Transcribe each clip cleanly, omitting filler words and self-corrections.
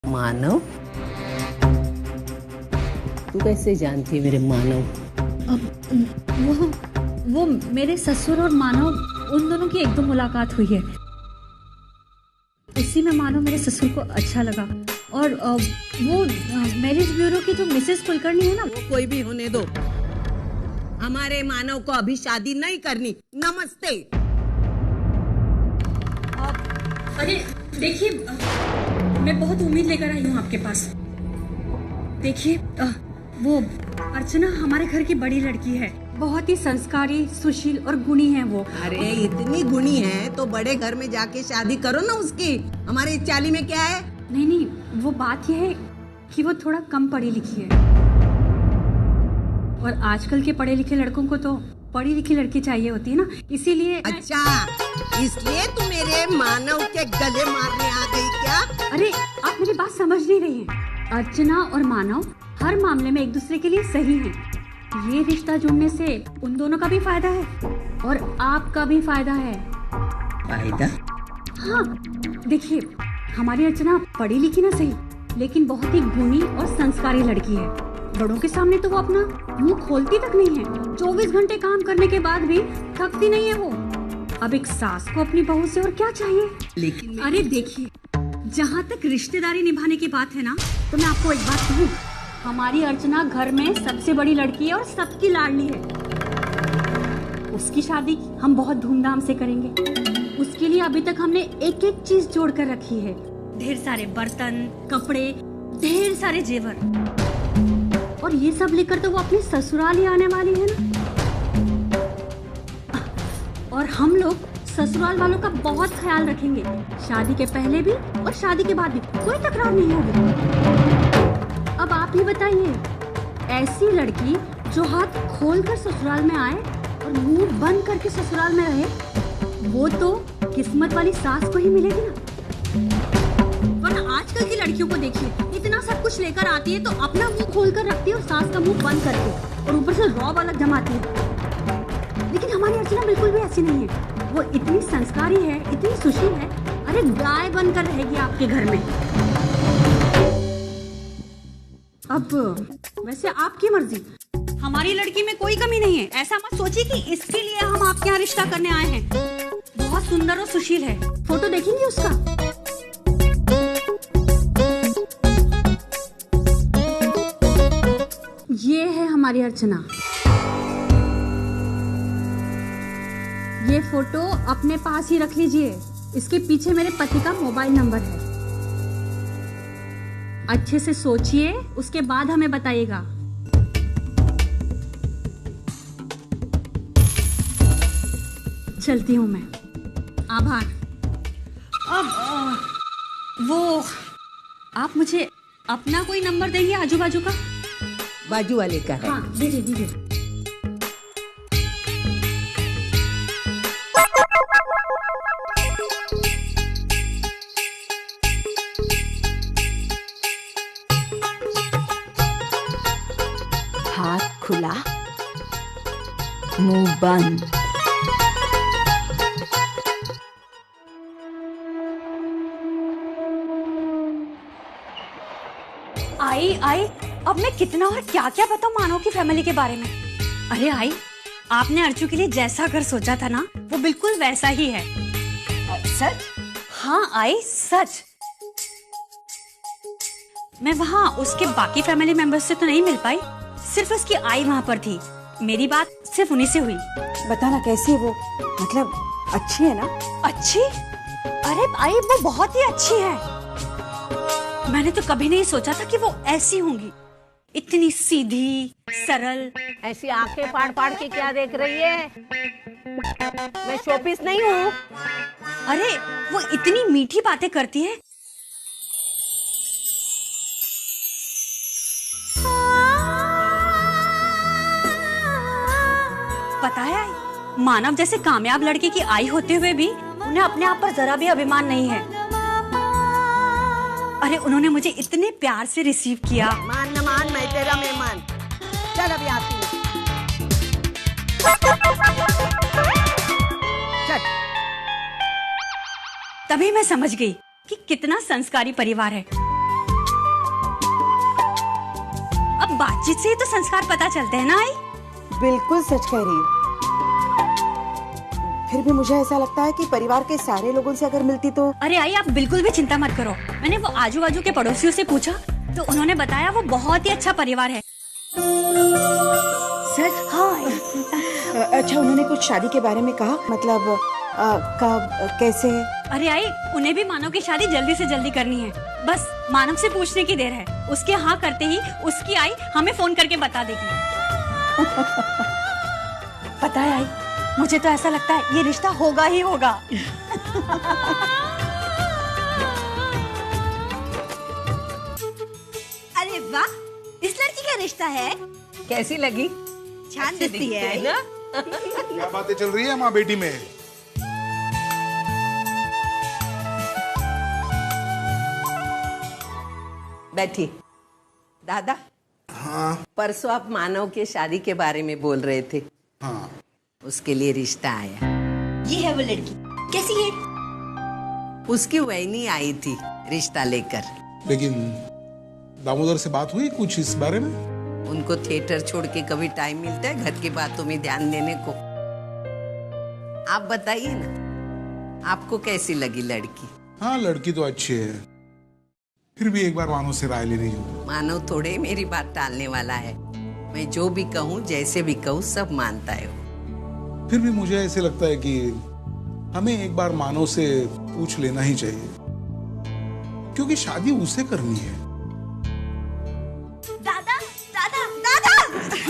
मानव? तू कैसे जानती है मेरे मानव? वो मेरे ससुर और मानव, उन दोनों की एक दो मुलाकात हुई है। उसी में मानव मेरे ससुर को अच्छा लगा। और वो मैरिज ब्यूरो की जो मिसेस कुलकर्णी है ना, वो कोई भी होने दो, हमारे मानव को अभी शादी नहीं करनी। नमस्ते। अरे देखिए, मैं बहुत उम्मीद लेकर आई हूँ आपके पास। देखिए, वो अर्चना हमारे घर की बड़ी लड़की है, बहुत ही संस्कारी, सुशील और गुणी है वो। अरे इतनी गुणी है तो बड़े घर में जाके शादी करो ना उसकी। हमारे इस चाली में क्या है? नहीं, वो बात यह है कि वो थोड़ा कम पढ़ी लिखी है, और आजकल के पढ़े लिखे लड़कों को तो पढ़ी लिखी लड़की चाहिए होती है ना, इसीलिए। अच्छा, इसलिए तू मेरे मानव के गले मारने आ गई क्या? अरे आप मेरी बात समझ नहीं रही हैं। अर्चना और मानव हर मामले में एक दूसरे के लिए सही हैं। ये रिश्ता जुड़ने से उन दोनों का भी फायदा है और आपका भी फायदा है। फायदा? हाँ, देखिए, हमारी अर्चना पढ़ी लिखी ना सही, लेकिन बहुत ही गुणी और संस्कारी लड़की है। बड़ों के सामने तो वो अपना मुंह खोलती तक नहीं है। 24 घंटे काम करने के बाद भी थकती नहीं है वो। अब एक सास को अपनी बहू से और क्या चाहिए? लेकिन अरे देखिए, जहाँ तक रिश्तेदारी निभाने की बात है ना, तो मैं आपको एक बात कहूँ, हमारी अर्चना घर में सबसे बड़ी लड़की है और सबकी लाडली है। उसकी शादी हम बहुत धूमधाम से करेंगे। उसके लिए अभी तक हमने एक एक चीज जोड़ कर रखी है। ढेर सारे बर्तन, कपड़े, ढेर सारे जेवर, और ये सब लेकर तो वो अपने ससुराल ही आने वाली है ना। और हम लोग ससुराल वालों का बहुत ख्याल रखेंगे, शादी के पहले भी और शादी के बाद भी कोई तकरार नहीं होगी। अब आप ही बताइए, ऐसी लड़की जो हाथ खोलकर ससुराल में आए और मुंह बंद करके ससुराल में रहे, वो तो किस्मत वाली सास को ही मिलेगी ना। वरना आजकल की लड़कियों को देखिए, इतना सब कुछ लेकर आती है तो अपना मुंह खोलकर रखती है और सास का मुंह बंद करके, और ऊपर से रौब अलग जमाती है। लेकिन हमारी अर्चना बिल्कुल भी ऐसी नहीं है। वो इतनी संस्कारी है, इतनी सुशील है, अरे गाय बनकर रहेगी आपके घर में। अब वैसे आपकी मर्जी, हमारी लड़की में कोई कमी नहीं है। ऐसा मत सोचिए कि इसके लिए हम आपके यहाँ रिश्ता करने आए हैं। बहुत सुंदर और सुशील है। फोटो देखेंगे उसका? ये है हमारी अर्चना। ये फोटो अपने पास ही रख लीजिए। इसके पीछे मेरे पति का मोबाइल नंबर है। अच्छे से सोचिए, उसके बाद हमें बताइएगा। चलती हूँ मैं। आभार। अब वो आप मुझे अपना कोई नंबर देंगे आजू बाजू का? बाजू वाले का है। हाँ, दीजिए। हाथ खुला, मुंह बंद। आई, अब मैं कितना और क्या क्या बताऊं मानव की फैमिली के बारे में। अरे आई, आपने अर्चू के लिए जैसा घर सोचा था ना, वो बिल्कुल वैसा ही है। सच? हाँ आई, सच। मैं वहाँ उसके बाकी फैमिली मेंबर्स से तो नहीं मिल पाई, सिर्फ उसकी आई वहाँ पर थी। मेरी बात सिर्फ उन्हीं से हुई। बताना कैसी है वो, मतलब अच्छी है ना? अच्छी? अरे आई, वो बहुत ही अच्छी है। मैंने तो कभी नहीं सोचा था कि वो ऐसी होंगी, इतनी सीधी, सरल। ऐसी आंखें फाड़ फाड़ के क्या देख रही है? मैं शोपीस नहीं हूँ। अरे वो इतनी मीठी बातें करती है। पता है आई, मानव जैसे कामयाब लड़के की आई होते हुए भी उन्हें अपने आप पर जरा भी अभिमान नहीं है। अरे उन्होंने मुझे इतने प्यार से रिसीव किया। मान न मान, मैं तेरा मेहमान। चल अभी आती हूँ। चल। तभी मैं समझ गई कि कितना संस्कारी परिवार है। बातचीत से ही तो संस्कार पता चलते हैं ना आई। बिल्कुल सच कह रही हो। फिर भी मुझे ऐसा लगता है कि परिवार के सारे लोगों से अगर मिलती तो। अरे आई आप बिल्कुल भी चिंता मत करो, मैंने वो आजू बाजू के पड़ोसियों से पूछा तो उन्होंने बताया वो बहुत ही अच्छा परिवार है। सच? हाँ। अच्छा, उन्होंने कुछ शादी के बारे में कहा? मतलब कब, कैसे? अरे आई उन्हें भी मानव की शादी जल्दी से जल्दी करनी है, बस मानव से पूछने की देर है। उसके हाँ करते ही उसकी आई हमें फोन करके बता देगी। पता है आई, मुझे तो ऐसा लगता है ये रिश्ता होगा ही होगा। अरे वाह, इस लड़की का रिश्ता है। कैसी लगी? छान दिखती है ना? क्या बातें चल रही है माँ बेटी में? बैठी। दादा। हाँ परसों आप मानव के शादी के बारे में बोल रहे थे। हाँ। उसके लिए रिश्ता आया। ये है वो लड़की, कैसी है? उसकी वहनी आई थी रिश्ता लेकर। लेकिन दामोदर से बात हुई कुछ इस बारे में? उनको थिएटर छोड़ के कभी टाइम मिलता है घर की बातों में ध्यान देने को? आप बताइए ना, आपको कैसी लगी लड़की? हाँ, लड़की तो अच्छी है, फिर भी एक बार मानो से राय लेनी होगी। मानव थोड़े मेरी बात टालने वाला है। मैं जो भी कहूँ, जैसे भी कहूँ, सब मानता है वो। फिर भी मुझे ऐसे लगता है कि हमें एक बार मानव से पूछ लेना ही चाहिए, क्योंकि शादी उसे करनी है। दादा दादा दादा,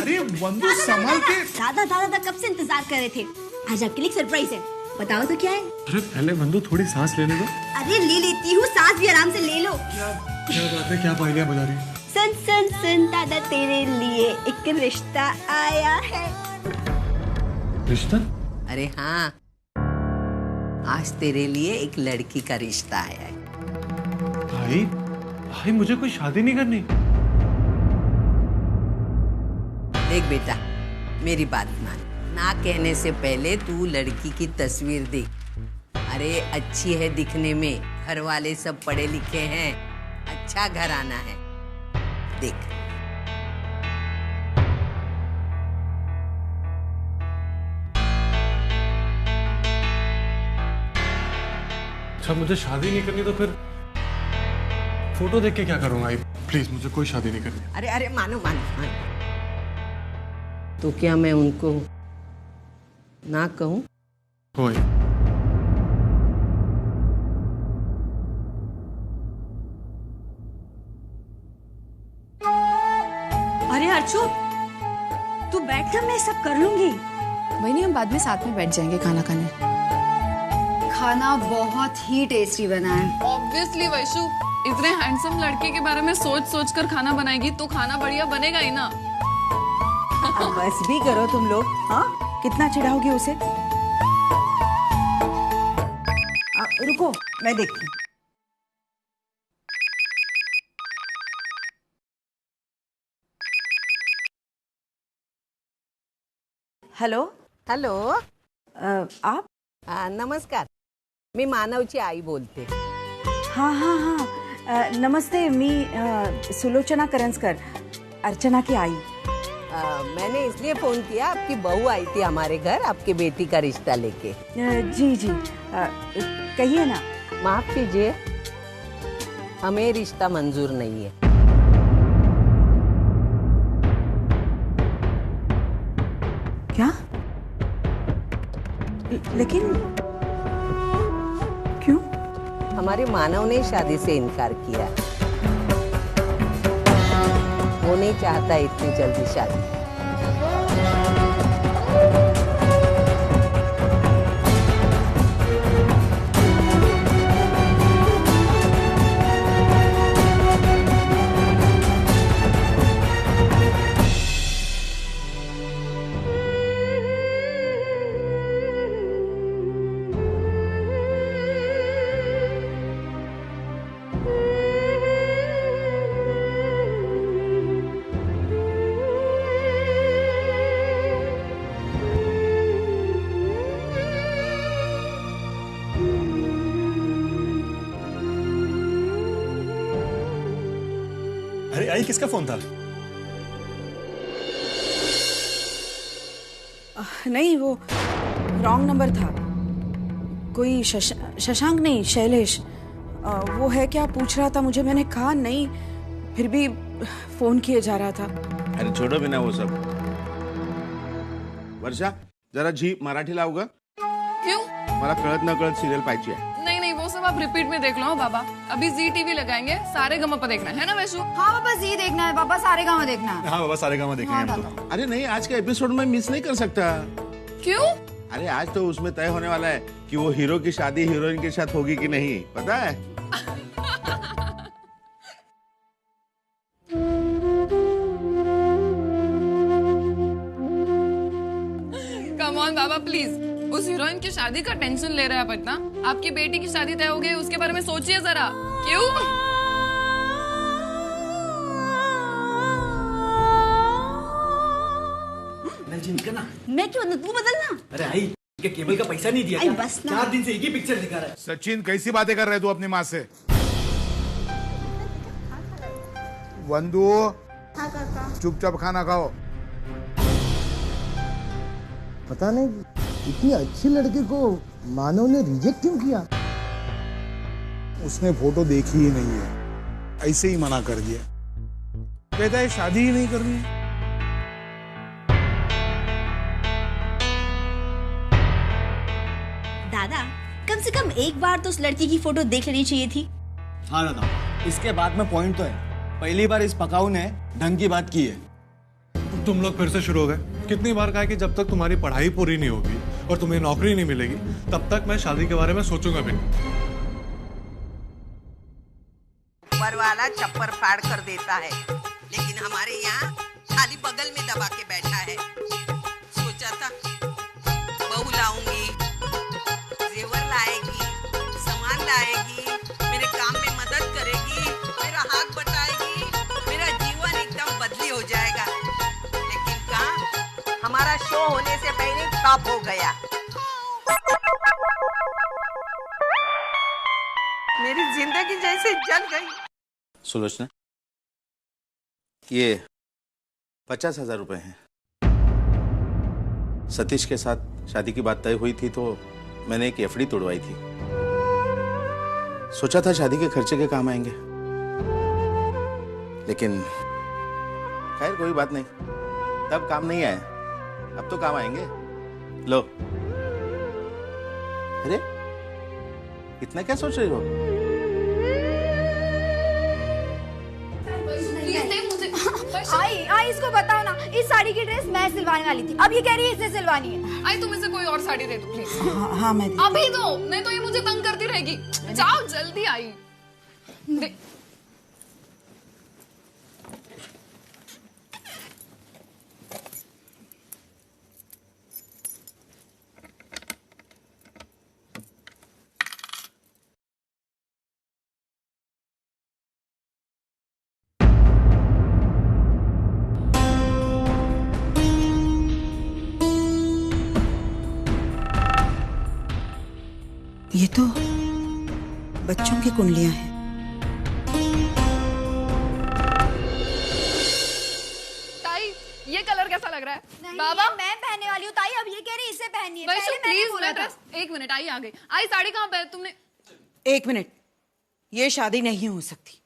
अरे वंदु संभाल के। दादा दादा कब से इंतजार कर रहे थे। आज आपके लिए सरप्राइज है, बताओ तो क्या है? अरे पहले वंदु थोड़ी सांस लेने दो। अरे ले लेती हूँ, सांस भी आराम से ले लो। क्या बात है, क्या पहेलियां बजा रही है? सुन सुन सुन दादा, तेरे लिए एक रिश्ता आया है। रिश्ता? अरे हाँ, आज तेरे लिए एक लड़की का रिश्ता आया है। भाई भाई मुझे कोई शादी नहीं करनी। देख बेटा, मेरी बात मान। ना कहने से पहले तू लड़की की तस्वीर देख। अरे अच्छी है दिखने में, घर वाले सब पढ़े लिखे हैं, अच्छा घराना है। देख। अच्छा मुझे शादी नहीं करनी तो फिर फोटो देख के क्या करूंगा? प्लीज मुझे कोई शादी नहीं करनी। अरे अरे मानो मानो मानो। तो क्या मैं उनको ना कहूं? होए। अरे अर्चू, तू बैठ ना, मैं सब कर लूंगी। वही नहीं, हम बाद में साथ में बैठ जाएंगे खाना खाने। खाना बहुत ही टेस्टी बना है। ऑब्वियसली वैशु, इतने हैंडसम लड़के के बारे में सोच सोच कर खाना बनाएगी तो खाना बढ़िया बनेगा ही ना। बस भी करो तुम लोग। हाँ, कितना चिढ़ाओगे उसे? रुको, मैं देखती हूँ। हेलो। हेलो। आप? नमस्कार, मी मानवची आई बोलते। हाँ हाँ हाँ, नमस्ते। मी सुलोचना करंजकर, अर्चना की आई। मैंने इसलिए फोन किया, आपकी बहू आई थी हमारे घर आपकी बेटी का रिश्ता लेके। जी जी, कहिए ना। माफ कीजिए, हमें रिश्ता मंजूर नहीं है। क्या? लेकिन क्यों? हमारे मानव ने शादी से इनकार किया। वो नहीं चाहता इतनी जल्दी शादी। अरे आई, किसका फोन था? नहीं, वो रॉन्ग नंबर था। कोई शशांक नहीं, शैलेश। वो है क्या पूछ रहा था मुझे, मैंने कहा नहीं, फिर भी फोन किए जा रहा था। अरे छोड़ो बिना वो सब। वर्षा, जरा जी मराठी लावू का? क्यों? मला कळत न कळत सिरियल पाहिजे आहे। नहीं वो सब आप रिपीट में देख लो बाबा। अभी जी टीवी लगाएंगे, सारे गमपा देखना है ना वैशु? हाँ पापा, जी देखना है पापा, सारे गाँव देखना है। हाँ बाबा, सारे गाँव देखना है हम तो। अरे नहीं, आज का एपिसोड में मिस नहीं कर सकता। क्यों? अरे आज तो उसमें तय होने वाला है कि वो हीरो की शादी हीरोइन के साथ होगी कि नहीं, पता है? कम ऑन बाबा प्लीज, उस हीरोइन की शादी का टेंशन ले रहा है पटना। आपकी बेटी की शादी तय हो गई, उसके बारे में सोचिए जरा। क्यों? मैं क्यों बदलूं? तू बदलना। अरे आई, क्या केबल का पैसा नहीं दिया क्या? बस ना। 4 दिन से एक ही पिक्चर दिखा रहा है। सचिन, कैसी बातें कर रहे तू अपनी माँ से? वंदू, चुपचाप खाना खाओ। पता नहीं इतनी अच्छी लड़की को मानव ने रिजेक्ट क्यों किया? उसने फोटो देखी ही नहीं है, ऐसे ही मना कर दिया। कहता है शादी ही नहीं करनी है। दादा, कम से कम एक बार तो उस लड़की की फोटो देख लेनी चाहिए थी। हाँ दादा, इसके बाद में पॉइंट तो है, पहली बार इस पकाऊ ने ढंग की बात की है। तुम लोग फिर से शुरू हो गए। कितनी बार कहा कि जब तक तुम्हारी पढ़ाई पूरी नहीं होगी और तुम्हें नौकरी नहीं मिलेगी, तब तक मैं शादी के बारे में सोचूंगा भी नहीं। ऊपर वाला छप्पर फाड़ कर देता है, लेकिन हमारे यहाँ खाली बगल में दबा के बैठा है। सोचा था बहू लाऊंगी, जेवर लाएगी, सामान लाएगी, मेरे काम में मदद करेगी, मेरा हाथ बटाएगी, मेरा जीवन एकदम बदली हो जाएगा। लेकिन कहाँ, हमारा शो होने से पहले टॉप हो गया। मेरी जिंदगी जैसे जल गई। सुलोचना, ये 50,000 रुपए हैं। सतीश के साथ शादी की बात तय हुई थी तो मैंने एक एफडी तोड़वाई थी। सोचा था शादी के खर्चे के काम आएंगे, लेकिन खैर कोई बात नहीं, तब काम नहीं आया, अब तो काम आएंगे। लो। अरे इतना क्या सोच रही हो? आई इसको बताओ ना, इस साड़ी की ड्रेस मैं सिलवाने वाली थी, अब ये कह रही है इसे सिलवानी है। आई तुम इसे कोई और साड़ी दे दो प्लीज। हाँ मैं अभी दो, नहीं तो ये मुझे तंग करती रहेगी। जाओ जल्दी आई। ये तो बच्चों की कुंडलियां हैं। ताई, ये कलर कैसा लग रहा है? बाबा मैं पहनने वाली हूँ ताई, अब ये कह रही है इसे पहननी है। पहले मैंने बोला था। एक मिनट, आई आ गई। आई साड़ी कहाँ पे तुमने? एक मिनट, ये शादी नहीं हो सकती।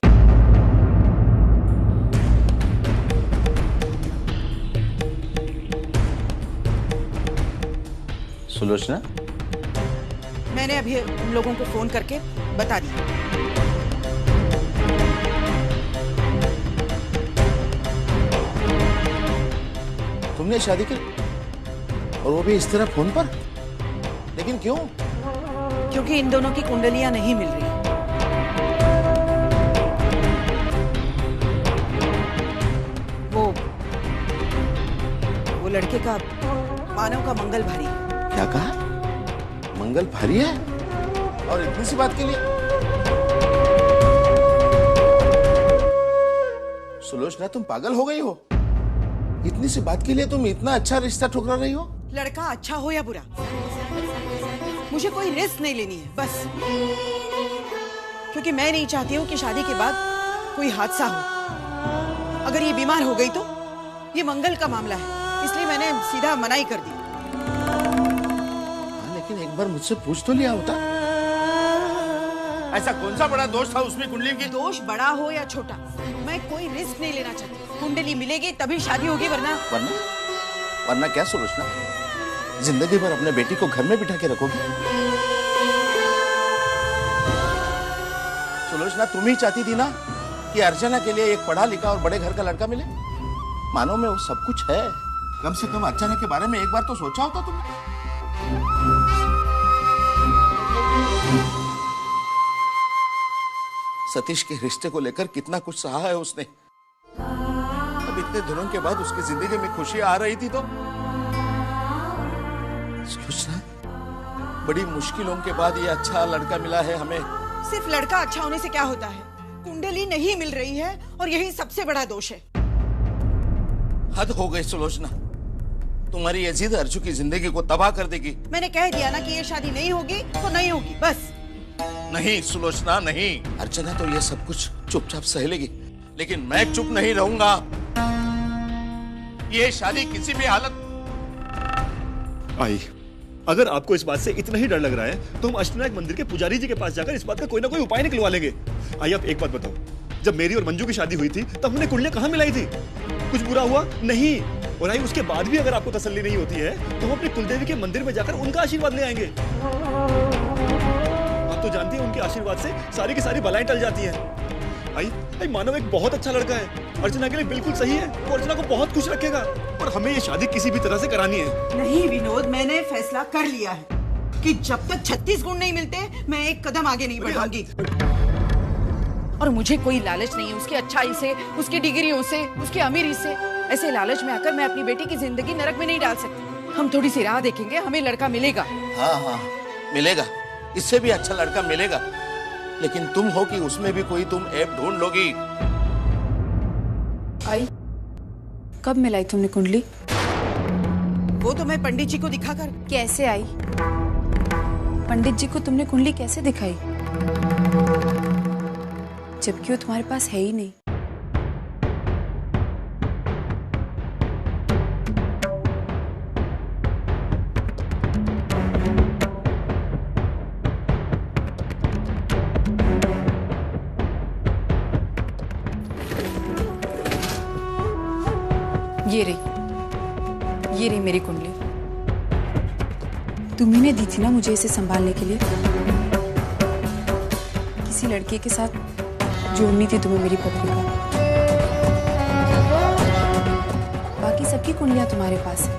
सुलोचना, मैंने अभी उन लोगों को फोन करके बता दिया। तुमने शादी की, और वो भी इस तरह फोन पर? लेकिन क्यों? क्योंकि इन दोनों की कुंडलियां नहीं मिल रही। वो लड़के का, मानव का मंगल भारी है। क्या कहा? मंगल भारी है? और इतनी सी बात के लिए? सुलोचना, तुम पागल हो गई हो? इतनी सी बात के लिए तुम इतना अच्छा रिश्ता ठुकरा रही हो? लड़का अच्छा हो या बुरा, मुझे कोई रिस्क नहीं लेनी है बस। क्योंकि मैं नहीं चाहती हूँ कि शादी के बाद कोई हादसा हो। अगर ये बीमार हो गई तो ये मंगल का मामला है, इसलिए मैंने सीधा मना ही कर दी। लेकिन एक बार मुझसे पूछ तो लिया होता। ऐसा कौन सा बड़ा दोष था उसमें कुंडली की? दोष बड़ा हो या छोटा, मैं कोई रिस्क नहीं लेना चाहती। कुंडली मिलेगी तभी शादी होगी, वरना वरना क्या सुलोचना? जिंदगी भर अपने बेटी को घर में बिठा के रखोगी? सुलोचना, तुम ही चाहती थी ना कि अर्चना के लिए एक पढ़ा लिखा और बड़े घर का लड़का मिले। मानो में वो सब कुछ है, कम से कम अर्चना के बारे में एक बार तो सोचा होता तुमने। सतीश के रिश्ते को लेकर कितना कुछ सहा है उसने। अब इतने दिनों के बाद उसकी जिंदगी में खुशियां आ रही थी तो सोचना, बड़ी मुश्किलों के बाद ये अच्छा लड़का मिला है हमें। सिर्फ लड़का अच्छा होने से क्या होता है? कुंडली नहीं मिल रही है और यही सबसे बड़ा दोष है। हद हो गई सुलोचना, तुम्हारी ये जिद अर्जू की जिंदगी को तबाह कर देगी। मैंने कह दिया ना कि ये शादी नहीं होगी तो नहीं होगी, बस। नहीं सुलोचना, नहीं। अर्चना तो ये सब कुछ चुपचाप सह लेगी, लेकिन मैं चुप नहीं रहूंगा। ये शादी किसी भी हालत। आई, अगर आपको इस बात से इतना ही डर लग रहा है तो हम अष्टविनायक मंदिर के पुजारी जी के पास जाकर इस बात का कोई ना कोई उपाय निकलवा लेंगे। आई, आप एक बात बताओ, जब मेरी और मंजू की शादी हुई थी तब हमने कुंडलियां कहाँ मिलाई थी? कुछ बुरा हुआ? नहीं। और आई, उसके बाद भी अगर आपको तसल्ली नहीं होती है तो हम अपने कुलदेवी के मंदिर में जाकर उनका आशीर्वाद ले आएंगे। आप तो जानती हैं उनके आशीर्वाद से सारी की सारी बलाएं टल जाती हैं। आई, मानव एक बहुत अच्छा लड़का है, अर्चना के लिए बिल्कुल सही है, वो अर्चना को बहुत खुश रखेगा और हमें ये शादी किसी भी तरह से करानी है। नहीं विनोद, मैंने फैसला कर लिया है कि जब तक 36 गुण नहीं मिलते मैं एक कदम आगे नहीं बढ़ाऊंगी। और मुझे कोई लालच नहीं है उसकी अच्छाई से, उसकी डिग्रियों से, उसकी अमीरी से। ऐसे लालच में आकर मैं अपनी बेटी की जिंदगी नरक में नहीं डाल सकती। हम थोड़ी सी राह देखेंगे, हमें लड़का मिलेगा। हाँ, मिलेगा, इससे भी अच्छा लड़का मिलेगा, लेकिन तुम हो कि उसमें भी कोई तुम ऐप ढूंढ लोगी। आई, कब मिलाई तुमने कुंडली? वो तो मैं पंडित जी को दिखाकर। कैसे आई? पंडित जी को तुमने कुंडली कैसे दिखाई, जबकि वो तुम्हारे पास है ही नहीं? ये रही मेरी कुंडली। तुम्ही ने दी थी ना मुझे इसे संभालने के लिए। किसी लड़के के साथ जोड़नी थी तुम्हें मेरी पत्रिका। बाकी सबकी कुंडलियां तुम्हारे पास है,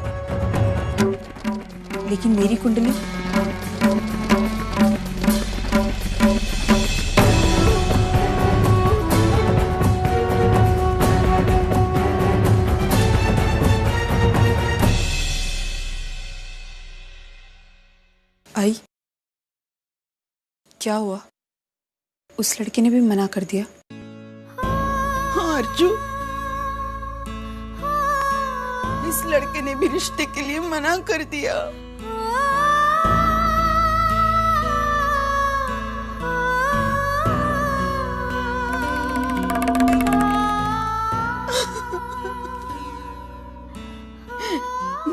लेकिन मेरी कुंडली आई। क्या हुआ? उस लड़के ने भी मना कर दिया? हाँ अर्जू, इस लड़के ने भी रिश्ते के लिए मना कर दिया।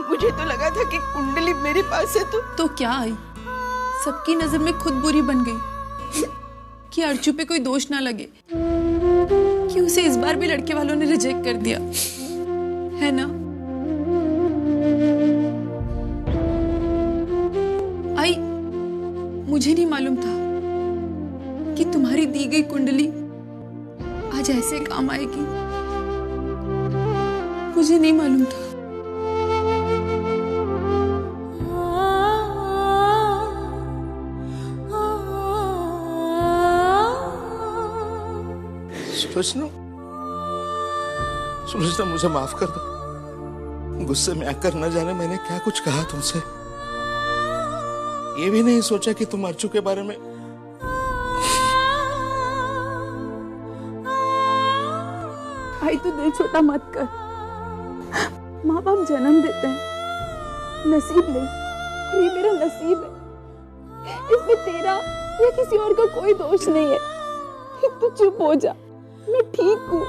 मुझे तो लगा था कि कुंडली मेरे पास है तो क्या आई? सबकी नजर में खुद बुरी बन गई कि अर्जू पे कोई दोष ना लगे कि उसे इस बार भी लड़के वालों ने रिजेक्ट कर दिया, है ना? आई, मुझे नहीं मालूम था कि तुम्हारी दी गई कुंडली आज ऐसे काम आएगी। मुझे नहीं मालूम था। सुलोचना, मुझे माफ कर दो। गुस्से में आकर न जाने मैंने क्या कुछ कहा तुमसे। ये भी नहीं सोचा कि तुम अर्जू के बारे में। भाई तू दिल छोटा मत कर। माँ बाप जन्म देते हैं, नसीब नहीं, और ये मेरा नसीब है। इसमें तेरा या किसी और का कोई दोष नहीं है। तू चुप हो जा, मैं ठीक हूँ।